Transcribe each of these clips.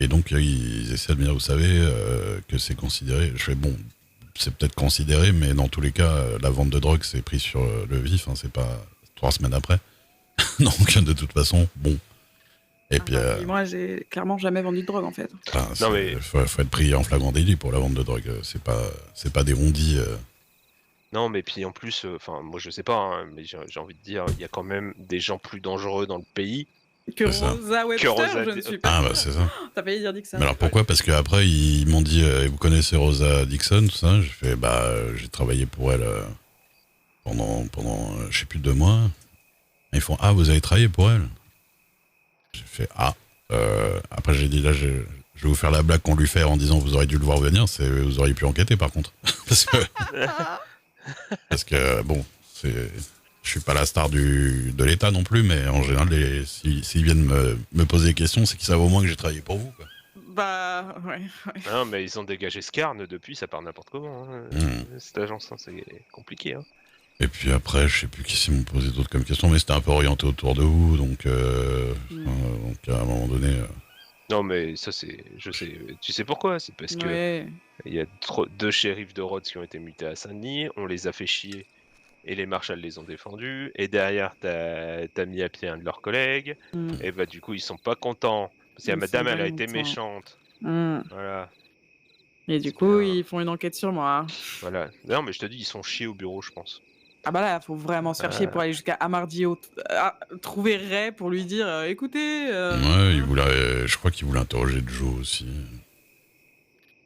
Et donc, ils essaient de me dire, vous savez, que c'est considéré. Je fais, bon, c'est peut-être considéré, mais dans tous les cas, la vente de drogue, c'est pris sur le vif, hein, c'est pas 3 semaines après. Donc, de toute façon, bon. Et puis, Moi, j'ai clairement jamais vendu de drogue, en fait. Non, mais faut être pris en flagrant délit pour la vente de drogue. C'est pas des rondis. non, mais puis en plus, enfin, moi je sais pas, hein, mais j'ai envie de dire, il y a quand même des gens plus dangereux dans le pays. Que C'est ça. Rosa Webster, Rosa je ne suis pas Ah, sûre. bah, c'est ça. T'as failli dire Dixon. Mais alors pourquoi ? Parce qu'après, ils m'ont dit, vous connaissez Rosa Dixon, tout ça ? J'ai fait, j'ai travaillé pour elle pendant je sais plus, 2 mois. Et ils font, ah, vous avez travaillé pour elle ? J'ai fait, ah. Après, j'ai dit, là, je vais vous faire la blague qu'on lui fait en disant, vous auriez dû le voir venir, vous auriez pu enquêter, par contre. parce que, bon, je suis pas la star de l'État non plus, mais en général, s'ils viennent me poser des questions, c'est qu'ils savent au moins que j'ai travaillé pour vous, quoi. Bah, ouais. Non, mais ils ont dégagé Scarne depuis, ça part n'importe comment. Hein. Cette agence, hein, c'est compliqué. Hein. Et puis après, je sais plus qui s'y m'ont posé d'autres comme questions, mais c'était un peu orienté autour de vous, donc à un moment donné. Non, mais ça, je sais. Tu sais pourquoi ? C'est parce que il y a 2 shérifs de Rhodes qui ont été mutés à Saint-Denis, on les a fait chier. Et les marshals les ont défendus. Et derrière, t'as mis à pied un de leurs collègues. Et bah, du coup, ils sont pas contents. Parce que la madame, elle a été méchante. Voilà. Et du coup, ils font une enquête sur moi. Voilà. Non, mais je te dis, ils sont chiés au bureau, je pense. Ah bah là, faut vraiment se faire chier pour aller jusqu'à Amardio, trouver Ray pour lui dire, écoutez... Ouais, je crois qu'il voulait interroger Joe aussi.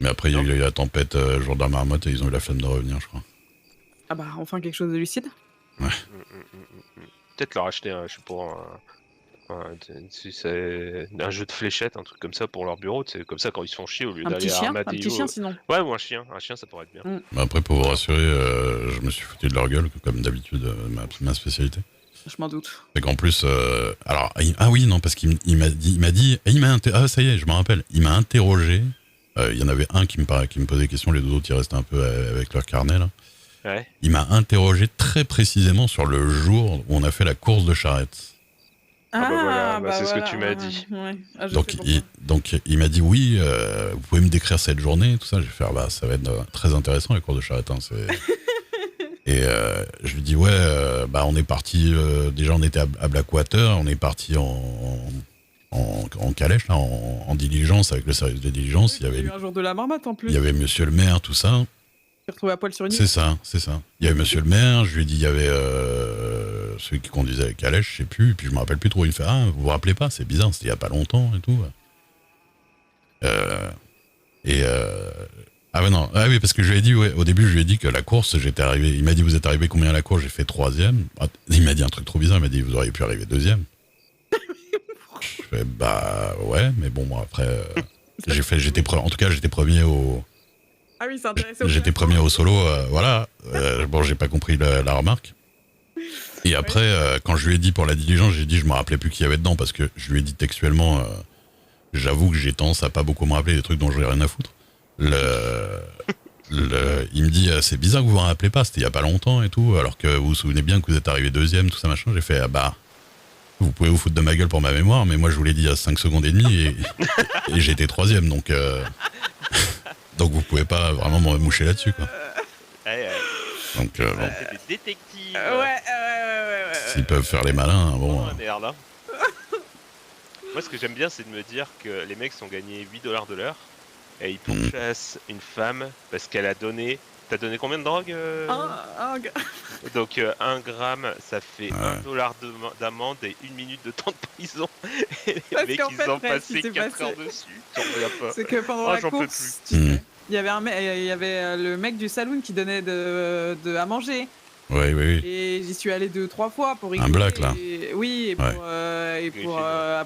Mais après, il y a eu la tempête, jour de la marmotte, et ils ont eu la flemme de revenir, je crois. Ah bah, enfin quelque chose de lucide. Ouais. Peut-être leur acheter un jeu de fléchettes, un truc comme ça pour leur bureau, c'est comme ça quand ils se font chier au lieu d'aller à Armadillo. Un petit chien sinon. Ouais, ou un chien ça pourrait être bien. Après, pour vous rassurer, je me suis foutu de leur gueule, comme d'habitude, ma spécialité. Je m'en doute. C'est qu'en plus, parce qu'il ça y est, je me rappelle, il m'a interrogé. Il y en avait un qui me posait des questions, les 2 autres ils restaient un peu avec leur carnet là. Ouais. Il m'a interrogé très précisément sur le jour où on a fait la course de charrette. C'est ce que tu m'as dit. Ouais. Donc il m'a dit oui, vous pouvez me décrire cette journée, tout ça. Je vais faire ça va être très intéressant la course de charrette. Hein, et je lui dis on est parti. Déjà on était à Blackwater, on est parti en calèche, là, en diligence avec le service de diligence. Il y avait eu un jour de la marmotte en plus. Il y avait Monsieur le maire, tout ça. Retrouvé à poil sur une île. C'est ça. Il y avait Monsieur le maire, je lui ai dit, il y avait celui qui conduisait la calèche, je sais plus, et puis je me rappelle plus trop. Il me fait, vous vous rappelez pas, c'est bizarre, c'était il y a pas longtemps et tout. Oui, parce que je lui ai dit, au début, je lui ai dit que la course, j'étais arrivé. Il m'a dit, vous êtes arrivé combien à la course ? J'ai fait 3e. Il m'a dit un truc trop bizarre, il m'a dit, vous auriez pu arriver 2e. Je fais, ouais, mais bon, moi, après, j'étais premier au. Ah oui, c'est intéressant. J'étais premier au solo, voilà. Bon, j'ai pas compris la remarque. Et après, quand je lui ai dit pour la diligence, j'ai dit, je me rappelais plus qui y avait dedans, parce que je lui ai dit textuellement, j'avoue que j'ai tendance à pas beaucoup me rappeler des trucs dont j'ai rien à foutre. Il me dit, c'est bizarre que vous vous rappelez pas, c'était il y a pas longtemps et tout, alors que vous vous souvenez bien que vous êtes arrivé 2e, tout ça machin. J'ai fait, vous pouvez vous foutre de ma gueule pour ma mémoire, mais moi je vous l'ai dit à 5 secondes et demie et j'étais 3e, donc vous pouvez pas vraiment me moucher là-dessus, quoi. Donc C'est des détectives. Ouais. S'ils peuvent faire les malins, bon. Merde, hein. Moi, ce que j'aime bien, c'est de me dire que les mecs sont gagnés $8 de l'heure et ils pourchassent une femme parce qu'elle a donné. T'as donné combien de drogue Donc 1 gramme, ça fait $1 d'amende et 1 minute de temps de prison. Et les mecs, ils ont passé 4 heures dessus. C'est que pendant la course, il y avait le mec du saloon qui donnait à manger. Oui. Et j'y suis allé 2-3 fois pour rigoler. Un black, là.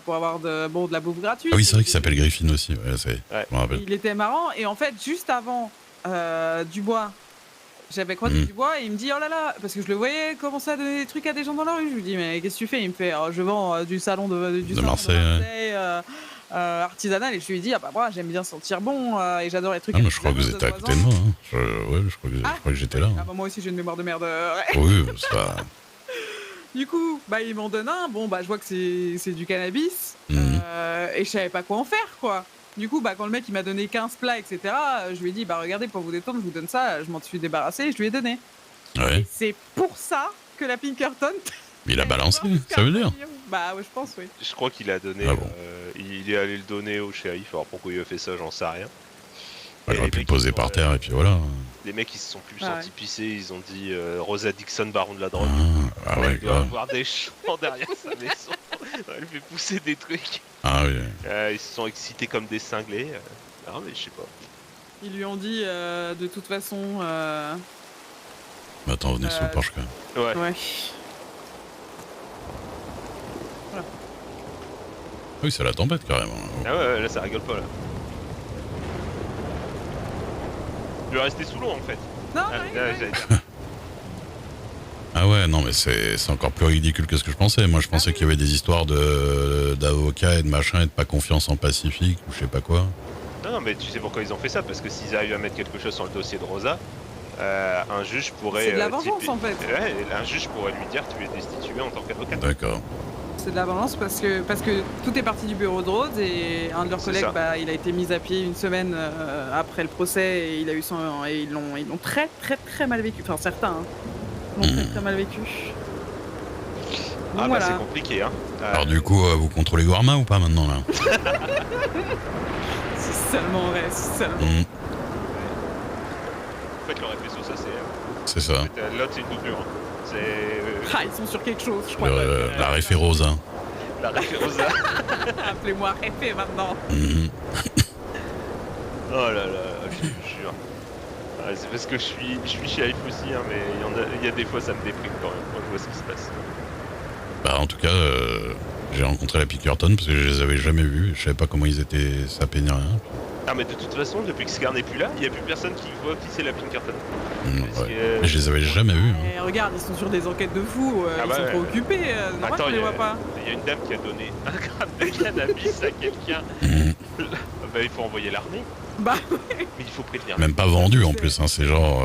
Pour avoir de la bouffe gratuite. Ah oui, c'est vrai qu'il s'appelle Griffin aussi. Je me rappelle. Il était marrant. Et en fait, juste avant Dubois, j'avais croisé Dubois et il me dit, oh là là, parce que je le voyais commencer à donner des trucs à des gens dans la rue. Je lui dis, mais qu'est-ce que tu fais ? Il me fait, je vends du salon de Marseille. Artisanal, et je lui ai dit, moi j'aime bien sentir bon et j'adore les trucs. Mais je crois que vous étiez à côté de moi. Hein. Je crois que j'étais là. Moi aussi j'ai une mémoire de merde. Oui, c'est pas. Du coup, ils m'en donnent un. Bon, je vois que c'est du cannabis et je savais pas quoi en faire, quoi. Du coup, quand le mec il m'a donné 15 plats, etc., je lui ai dit, regardez, pour vous détendre, je vous donne ça. Je m'en suis débarrassé et je lui ai donné. Ouais. Et c'est pour ça que la Pinkerton. Il a balancé, ça veut dire? Bah ouais, je pense, oui. Je crois qu'il a donné. Ah bon. Il est allé le donner au shérif. Alors pourquoi il a fait ça, j'en sais rien. Il aurait pu le poser par terre et puis voilà. Les mecs ils se sont plus sentis pisser, ils ont dit Rosa Dixon, baron de la drogue. Ah ouais, il doit avoir des champs derrière sa maison. Elle fait pousser des trucs. Ah oui. Ils se sont excités comme des cinglés. Non mais je sais pas. Ils lui ont dit de toute façon. Attends, venez sous le porche quand même. Ouais. Voilà. Oui, c'est la tempête carrément. Ah ouais, là ça rigole pas là. Je vais rester sous l'eau en fait. Non, Ah ouais, non mais c'est encore plus ridicule que ce que je pensais. Moi je pensais qu'il y avait des histoires d'avocats et de machin et de pas confiance en Pacifique ou je sais pas quoi. Non mais tu sais pourquoi ils ont fait ça, parce que s'ils arrivent à mettre quelque chose sur le dossier de Rosa, un juge pourrait... C'est de la vengeance en fait. Ouais, un juge pourrait lui dire tu es destitué en tant qu'avocat. D'accord. C'est de la vengeance parce que tout est parti du bureau de Rhodes et un de leurs collègues, il a été mis à pied une semaine après le procès et il a eu et ils l'ont très très très mal vécu. Enfin certains l'ont très très mal vécu. Donc, c'est compliqué hein. Alors du coup vous contrôlez Guarma ou pas maintenant là? Si seulement vrai, si seulement. En fait le réflexion ça c'est ça. L'autre c'est une doublure. Ils sont sur quelque chose, je crois. La réfé Rosa. La réfé Rosa. Appelez-moi réfé maintenant. Oh là là, je te jure. C'est parce que je suis shérif aussi, hein, mais il y a des fois ça me déprime quand même quand je vois ce qui se passe. En tout cas, j'ai rencontré la Pinkerton parce que je les avais jamais vus. Je savais pas comment ils étaient sapés ni rien. Ah mais de toute façon, depuis que Scar n'est plus là, il n'y a plus personne qui voit qui c'est la Pinkerton. Mais je les avais jamais vus. Et regarde, ils sont sur des enquêtes de fous, ils sont trop occupés, normal qu'on les voit pas. Il y a une dame qui a donné un gramme de cannabis à quelqu'un. Il faut envoyer l'armée. Mais il faut prévenir. Même pas vendu en plus, hein, c'est genre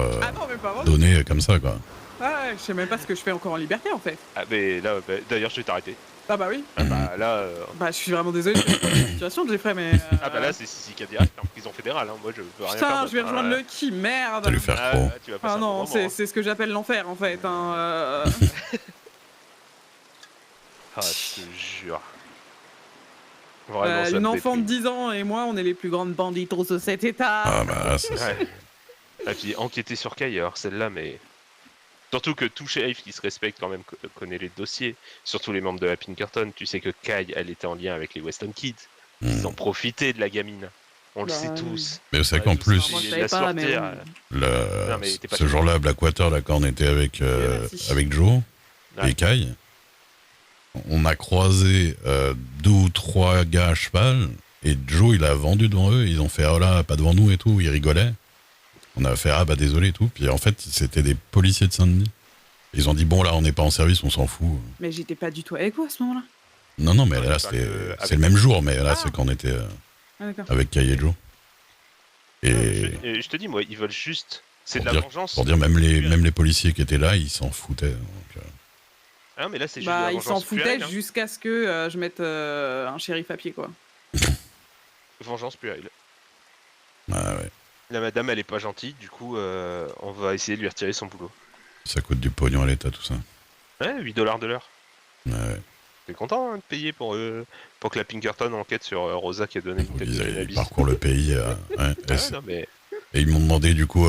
donné comme ça quoi. Je sais même pas ce que je fais encore en liberté en fait. Ah mais là, d'ailleurs je vais t'arrêter. Ah bah oui. Là. Je suis vraiment désolé de la situation que j'ai fait, mais. Là c'est Sisika direct en prison fédérale, hein. Moi je peux rien faire. Putain, je vais rejoindre Lucky, merde. Tu vas lui faire trop. Ah non, c'est ce que j'appelle l'enfer en fait. Je te jure. Vraiment, une enfant de 10 ans et moi, on est les plus grandes banditos de cet état. Ah bah c'est ça. Et puis enquêter sur Kai, alors celle-là, mais. Surtout que tout shérif qui se respecte quand même connaît les dossiers, surtout les membres de la Pinkerton. Tu sais que Kai, elle était en lien avec les Weston Kids. Ils ont profité de la gamine. On le sait tous. Mais c'est vrai qu'en plus, ce jour-là à Blackwater, là, quand on était avec Joe et Kai, on a croisé 2 ou 3 gars à cheval et Joe, il a vendu devant eux. Ils ont fait « Oh là, pas devant nous » et tout. Ils rigolaient. On a fait « Ah bah désolé » et tout. Puis en fait, c'était des policiers de Saint-Denis. Ils ont dit « Bon là, on n'est pas en service, on s'en fout. » Mais j'étais pas du tout avec vous à ce moment-là. Non, mais là, c'est le même jour. Mais là, c'est quand on était avec Kai et Joe. Et je te dis, moi, ils veulent juste... C'est de la vengeance. Pour dire, même les policiers qui étaient là, ils s'en foutaient. Donc, Ah, mais là, c'est juste de la vengeance. Ils s'en foutaient jusqu'à ce que je mette un shérif à pied, quoi. Vengeance puérile. Ah ouais. La madame, elle est pas gentille, du coup, on va essayer de lui retirer son boulot. Ça coûte du pognon à l'État, tout ça. Ouais, $8 de l'heure. Ouais. T'es content de payer pour que la Pinkerton enquête sur Rosa qui a donné une tête de cannabis. Ils parcourent le pays. Non, mais... Et ils m'ont demandé du coup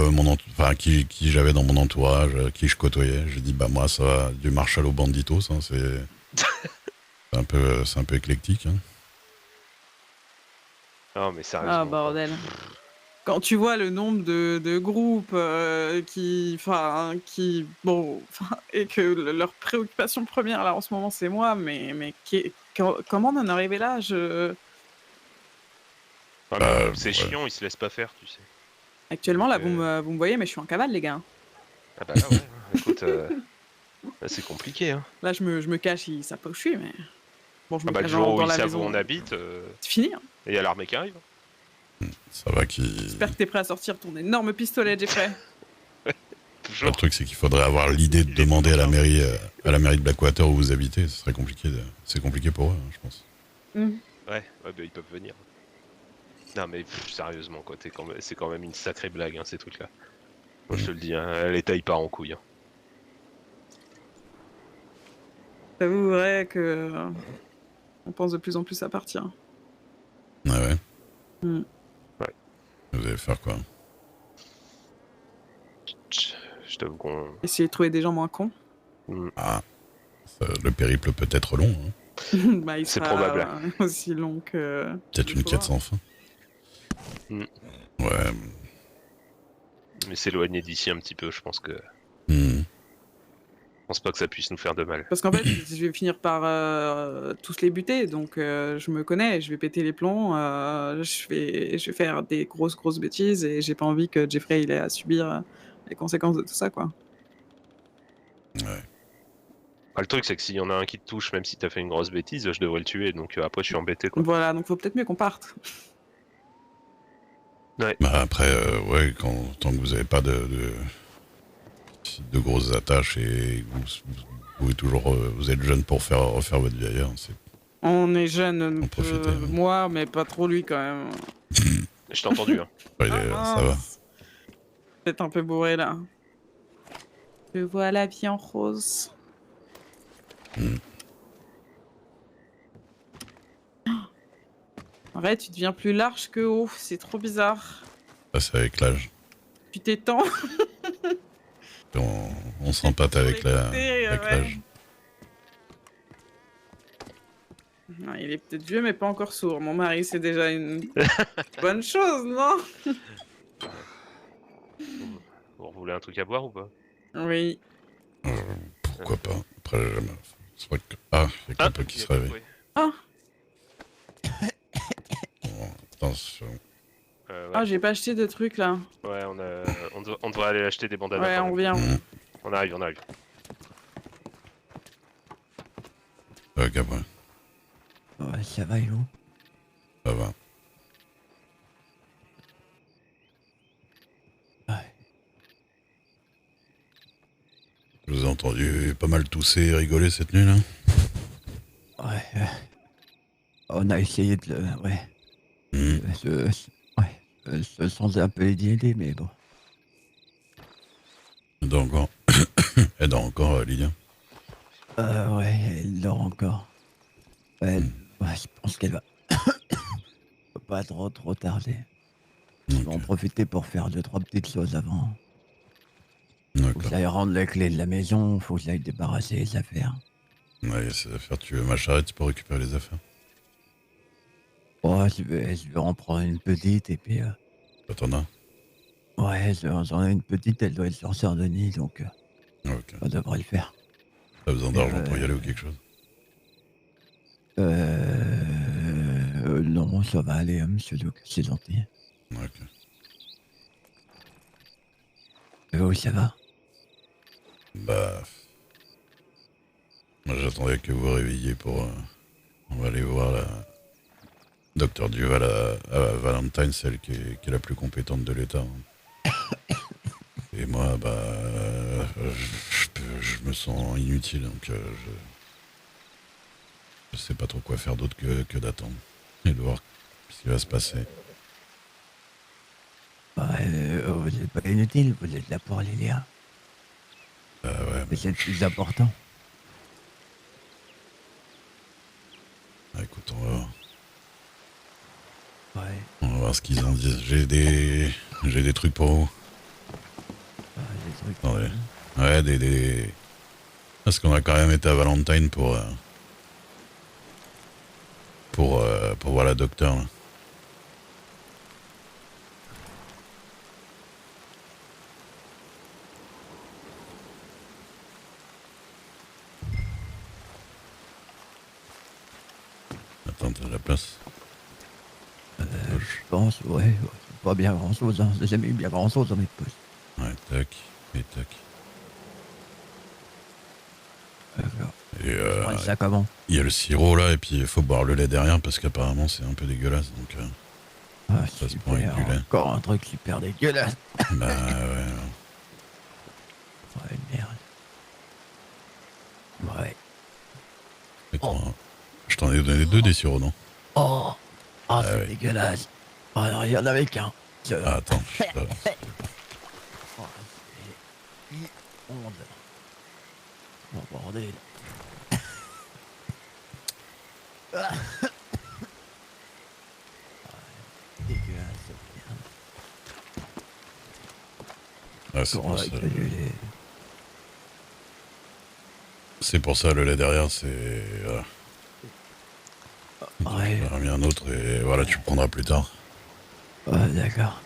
qui j'avais dans mon entourage, qui je côtoyais. J'ai dit bah moi ça va du Marshall au Banditos, hein, c'est un peu éclectique. Hein. Non mais sérieusement. Ah bordel. Quand tu vois le nombre de groupes et que leur préoccupation première là en ce moment c'est moi, mais comment on en est arrivé là c'est chiant, ils se laissent pas faire, tu sais. Actuellement là vous me voyez, mais je suis en cavale les gars. Ah bah là ouais, écoute, là, c'est compliqué. Hein. Là je me cache, ils savent pas où je suis, mais bon je me cache le jour où dans ils la savent maison. où on habite. C'est fini. Hein. Et il y a l'armée qui arrive. Ça va qui. J'espère que t'es prêt à sortir ton énorme pistolet, Jeffrey. Le truc, c'est qu'il faudrait avoir l'idée de demander à la mairie de Blackwater où vous habitez. Ce serait compliqué. C'est compliqué pour eux, je pense. Ouais, ils peuvent venir. Non mais sérieusement quoi, c'est quand même une sacrée blague hein, ces trucs-là. Moi je te le dis, hein, l'État il part en couille. Hein. J'avouerais que on pense de plus en plus à partir. Ah ouais. Mm. Ouais. Vous allez faire quoi? Je t'avoue qu'on... Essayer de trouver des gens moins cons. Ah, le périple peut être long. Hein. Bah, il C'est sera probable. aussi long que... Peut-être une quête sans fin. Ouais. Mais s'éloigner d'ici un petit peu, je pense que... Je pense pas que ça puisse nous faire de mal. Parce qu'en fait, je vais finir par tous les buter, donc je me connais, je vais péter les plombs, je vais faire des grosses bêtises, et j'ai pas envie que Jeffrey il ait à subir les conséquences de tout ça, quoi. Ouais. Le truc, c'est que s'il y en a un qui te touche, même si t'as fait une grosse bêtise, je devrais le tuer, donc après je suis embêté, quoi. Voilà, donc faut peut-être mieux qu'on parte. Ouais. Bah après, ouais, tant que vous avez pas de grosses attaches et vous pouvez toujours, vous êtes jeune pour refaire votre vie ailleurs. On est jeune, En profiter, hein. moi, mais pas trop lui quand même. Je t'ai entendu, hein. Ouais, ça va. Peut-être un peu bourré là. Je vois la vie en rose. Arrête, tu deviens plus large que haut, c'est trop bizarre. Ça, c'est avec l'âge. Tu t'étends. On s'empâte avec l'âge. Ah, il est peut-être vieux, mais pas encore sourd. Mon mari, c'est déjà une bonne chose, non? Vous voulez un truc à boire ou pas? Oui. Pourquoi pas? Après, c'est vrai que... Ah, il y a quelqu'un qui se réveille. Ah, Bon, attention. Ouais. ah j'ai pas acheté de trucs là. Ouais, on devrait aller acheter des bandanas. Ouais, on vient. On arrive. Ok, après. Ouais, ça va, Hello? Ça va. Ouais. Je vous ai entendu pas mal tousser et rigoler cette nuit, là. Ouais. On a essayé de le... Ouais. Se sentait un peu aidé, mais bon. Elle dort encore. Elle dort encore, Lydia. Ouais, elle dort encore. Ouais, je pense qu'elle va... pas trop tarder. On va en profiter pour faire 2-3 petites choses avant. Faut que j'aille rendre les clés de la maison, faut que j'aille débarrasser les affaires. Ouais, ces affaires, tu veux ma charrette pour récupérer les affaires? Ouais, je vais en prendre une petite et puis... T'en as? Ouais, j'en ai une petite, elle doit être sur Saint-Denis, donc Ok. ça devrait le faire. T'as besoin d'argent pour y aller ou quelque chose? Non, ça va aller, monsieur Luke, c'est gentil. Ok. Et vous, ça va? Bah... Moi, j'attendais que vous vous réveilliez pour... On va aller voir la... Docteur Duval à Valentine, celle qui est la plus compétente de l'État. Et moi, bah... je me sens inutile, donc je sais pas trop quoi faire d'autre que d'attendre. Et de voir ce qui va se passer. Vous n'êtes pas inutile, vous êtes là pour Lilia. Ouais, mais c'est le plus important. Écoute, on va voir. Ouais. On va voir ce qu'ils en disent. J'ai des trucs pour vous. Des trucs. Attendez. Ouais, des... Parce qu'on a quand même été à Valentine pour voir la docteure, là. Attends, t'as la place? Je pense, ouais. Pas bien grand chose, hein. J'ai jamais eu bien grand chose dans mes poches. Ouais, tac, et tac. Et ça comment? il y a le sirop là, et puis il faut boire le lait derrière parce qu'apparemment c'est un peu dégueulasse, donc ça se prend avec du lait. Encore un truc super dégueulasse. Bah ouais. Ouais, merde. Ouais. Je t'en ai donné 2 des sirops, non? C'est ouais. dégueulasse. Oh non, il y en avait qu'un. Ah, attends, je sais pas. Oh, c'est immonde. Oh bordel. Ah, dégueulasse, cette merde. Ah, c'est Comment pour avec ça. le lait. C'est pour ça, le lait derrière, c'est. Voilà. Donc, Ouais, j'en ai mis un autre et voilà, tu le prendras plus tard. ouais, d'accord.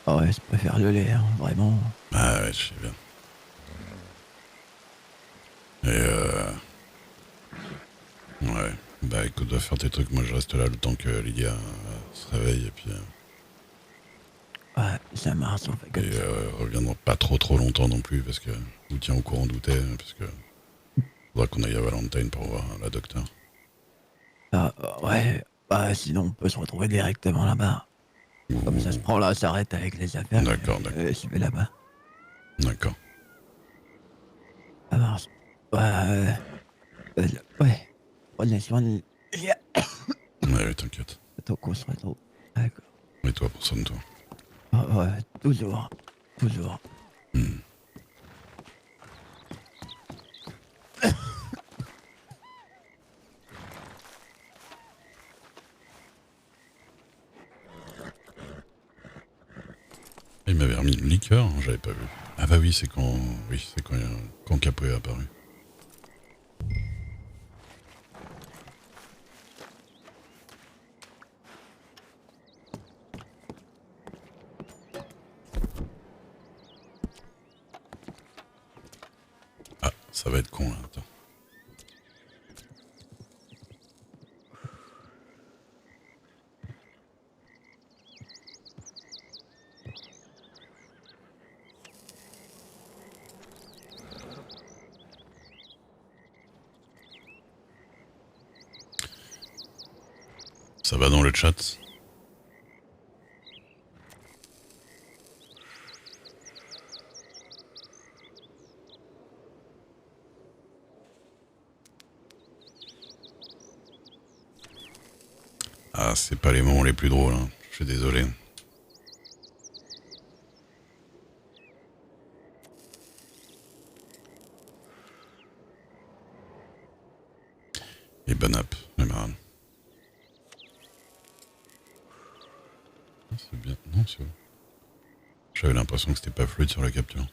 Ah ouais, je préfère le lait, hein, vraiment. Ah ouais, je sais bien. Et ouais. Bah écoute, va faire tes trucs, moi je reste là le temps que Lydia se réveille et puis. Ouais, ça marche, on fait Et comme ça. reviendra pas trop longtemps non plus parce que je vous tiens au courant d'où t'es, parce que faudra qu'on aille à Valentine pour voir la docteur. Ah, ouais, bah sinon on peut se retrouver directement là-bas. Comme ça, je Ouh, prends là, s'arrête avec les affaires d'accord, d'accord, et je vais là-bas. d'accord. Ça marche. Ouais, ouais. Prenez soin de... Ouais, t'inquiète. Attends qu'on se retrouve. D'accord. Et toi, pour soin de toi. Ah, ouais, toujours. Toujours. Hmm. Il m'avait remis une liqueur, hein, j'avais pas vu. Ah bah oui, c'est quand. Oui, c'est quand Capri est apparu. Ah, ça va être con là, attends. Ça va dans le chat? Ah, c'est pas les moments les plus drôles, hein. Je suis désolé. Et bon app, mais marrant. C'est bien. Non, c'est bon. J'avais l'impression que c'était pas fluide sur la capture.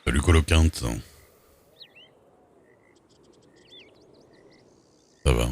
Salut Coloquinte. Ça va?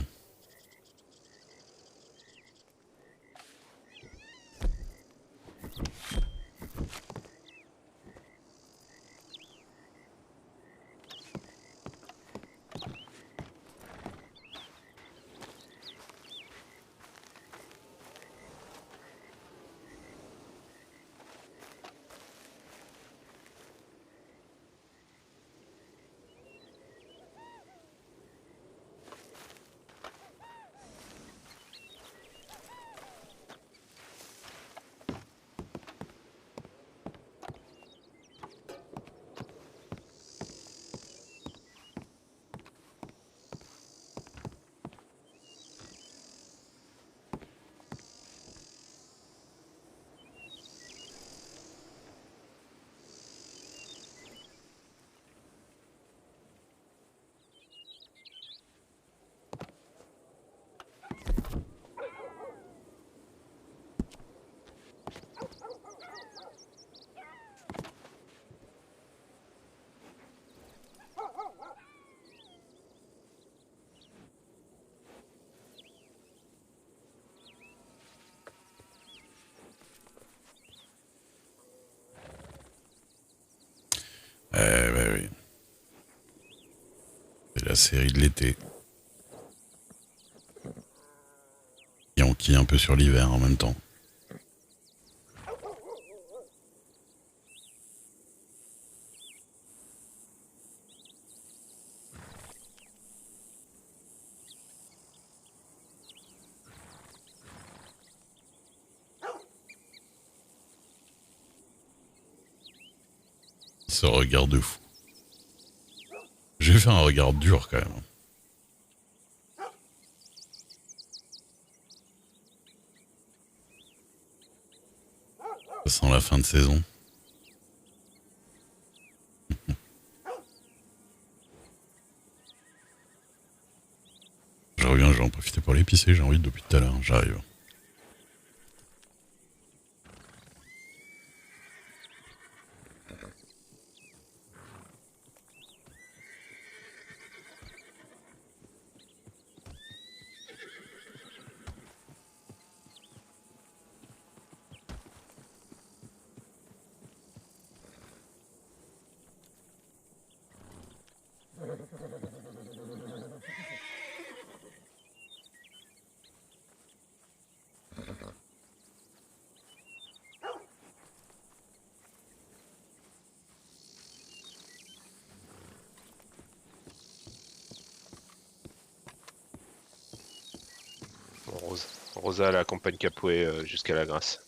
Bah oui. C'est la série de l'été. Et on quille un peu sur l'hiver en même temps. Ce regard de fou. J'ai fait un regard dur quand même. Ça sent la fin de saison. Je reviens, je vais en profiter pour l'épicer, j'ai envie depuis tout à l'heure, j'arrive. Bon, Rosa elle accompagne Capoué jusqu'à la Grâce.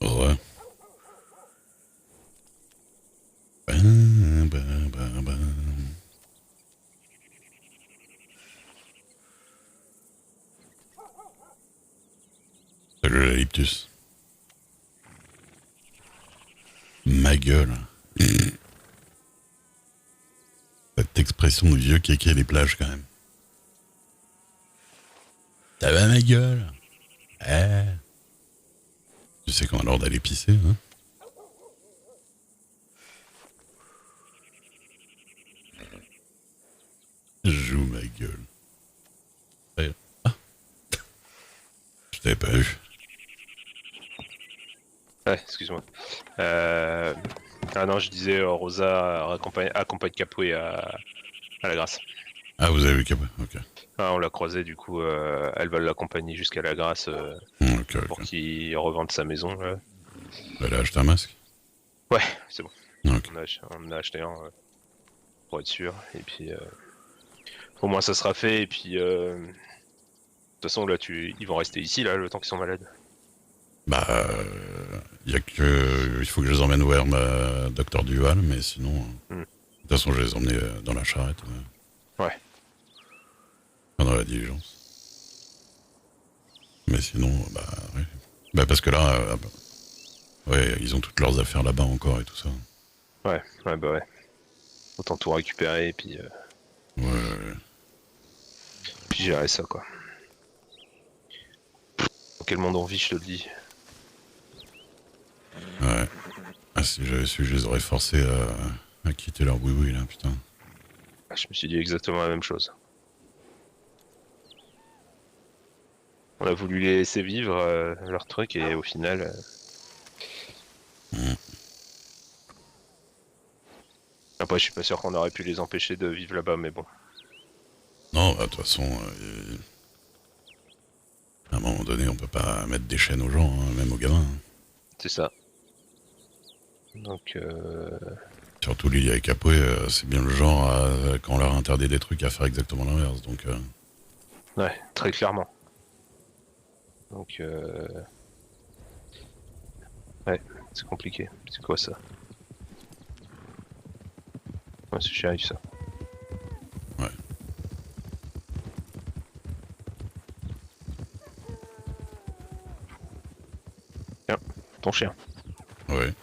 Ouais. Salut l'eucalyptus. Ma gueule. Cette expression de vieux kéké des plages quand même. Ça va ma gueule. Eh. Tu sais quand alors d'aller pisser, hein? Joue ma gueule. Ah. Je t'avais pas vu. Ouais, excuse-moi. Ah non, je disais Rosa accompagne Capoué à la Grâce. Ah, vous avez vu Cap. Ok. Ah, on l'a croisée, du coup, elle va l'accompagner jusqu'à la Grâce Ok, pour ok. qu'il revende sa maison. Elle a acheté un masque? Ouais, c'est bon. Ok. On en a acheté un pour être sûr. Et puis, au moins, ça sera fait. Et puis, de toute façon, là, ils vont rester ici, là, le temps qu'ils sont malades. Bah, y a que. Il faut que je les emmène voir ma docteur Duval, mais sinon. De toute façon, je vais les emmener dans la charrette. Ouais. Dans la diligence. Mais sinon, bah, ouais. Bah, parce que là. Ouais, ils ont toutes leurs affaires là-bas encore et tout ça. Ouais, bah ouais. Autant tout récupérer et puis, Ouais. puis gérer ça, quoi. Dans quel monde on vit, je te le dis. Ouais. Ah, si j'avais su, je les aurais forcés à quitter leur boui-boui, là, putain. Je me suis dit exactement la même chose. On a voulu les laisser vivre leur truc et au final... Après, je suis pas sûr qu'on aurait pu les empêcher de vivre là-bas, mais bon. Non, bah, de toute façon, à un moment donné, on peut pas mettre des chaînes aux gens, hein, même aux gamins. Hein. C'est ça. Donc, Surtout Lily et Capoué, c'est bien le genre, quand on leur interdit des trucs, à faire exactement l'inverse. Donc, ouais, très clairement. Donc, ouais, c'est compliqué. C'est quoi ça? Ouais, c'est shérif ça. ouais. Tiens, ton chien. Ouais.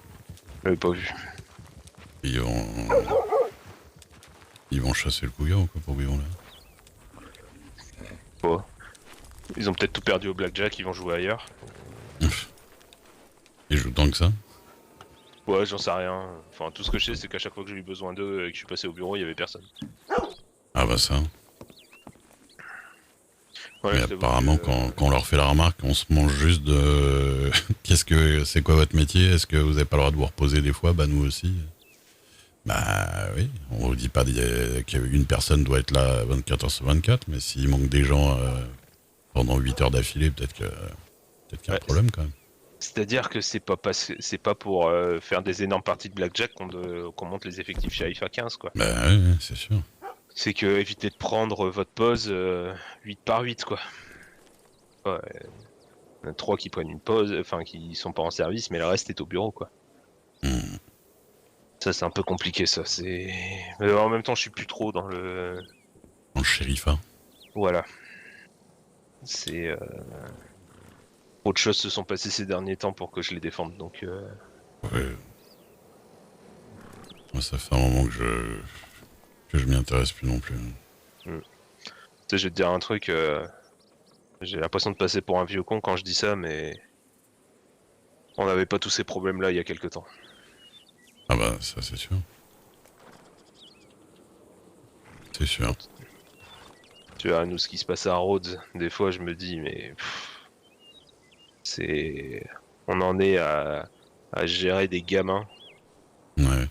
Je l'avais pas vu. Ils vont chasser le couillon, quoi, pour vivre là. Bon. Ils ont peut-être tout perdu au blackjack, ils vont jouer ailleurs. Ils jouent tant que ça. Ouais, j'en sais rien. Enfin, tout ce que je sais, c'est qu'à chaque fois que j'ai eu besoin d'eux et que je suis passé au bureau, il y avait personne. Ah bah ça. Ouais, Mais apparemment, quand on leur fait la remarque, on se mange juste de... c'est quoi votre métier? Est-ce que vous avez pas le droit de vous reposer des fois? Bah nous aussi. Bah oui, on vous dit pas qu'une personne doit être là 24 heures sur 24, mais s'il manque des gens pendant 8 heures d'affilée, peut-être qu'il y a un problème quand même. C'est-à-dire que c'est pas pour faire des énormes parties de blackjack qu'on monte les effectifs shérif à 15, quoi. Bah oui, c'est sûr. C'est que évitez de prendre votre pause 8 par 8, quoi. Ouais, il y en a 3 qui prennent une pause, enfin qui sont pas en service, mais le reste est au bureau, quoi. Ça, c'est un peu compliqué, ça. Mais en même temps, je suis plus trop dans le... Dans le shérifat. Voilà. C'est... Autre choses se sont passées ces derniers temps pour que je les défende, donc... Ouais. Moi, ça fait un moment que je m'y intéresse plus non plus. Tu sais, je vais te dire un truc... J'ai l'impression de passer pour un vieux con quand je dis ça, mais... On n'avait pas tous ces problèmes-là il y a quelques temps. Ah bah, ça c'est sûr. C'est sûr. Tu vois, nous, ce qui se passe à Rhodes, des fois, je me dis, mais... c'est... On en est à gérer des gamins, Ouais.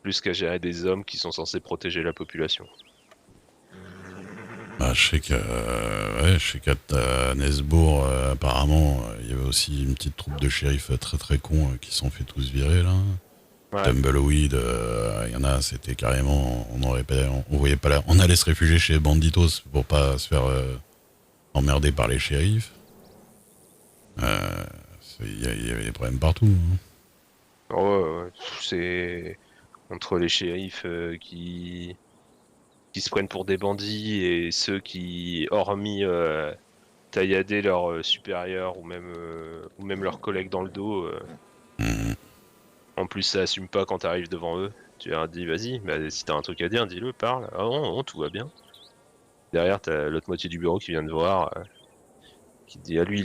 plus qu'à gérer des hommes qui sont censés protéger la population. Bah, je sais qu'à Nesbourg, apparemment, il y avait aussi une petite troupe de shérifs très très cons qui se sont fait tous virer là. Ouais. Tumbleweed, il y en a, c'était carrément, on voyait pas là, on allait se réfugier chez Banditos pour pas se faire emmerder par les shérifs. Il y avait des problèmes partout. Hein. Ouais, c'est entre les shérifs qui se prennent pour des bandits et ceux qui, hormis taillader leurs supérieurs ou même leurs collègues dans le dos, en plus ça assume pas quand t'arrives devant eux. Tu leur dis vas-y, bah, si t'as un truc à dire, dis-le, parle. Ah non, tout va bien. Derrière, t'as l'autre moitié du bureau qui vient de voir, qui te dit à lui,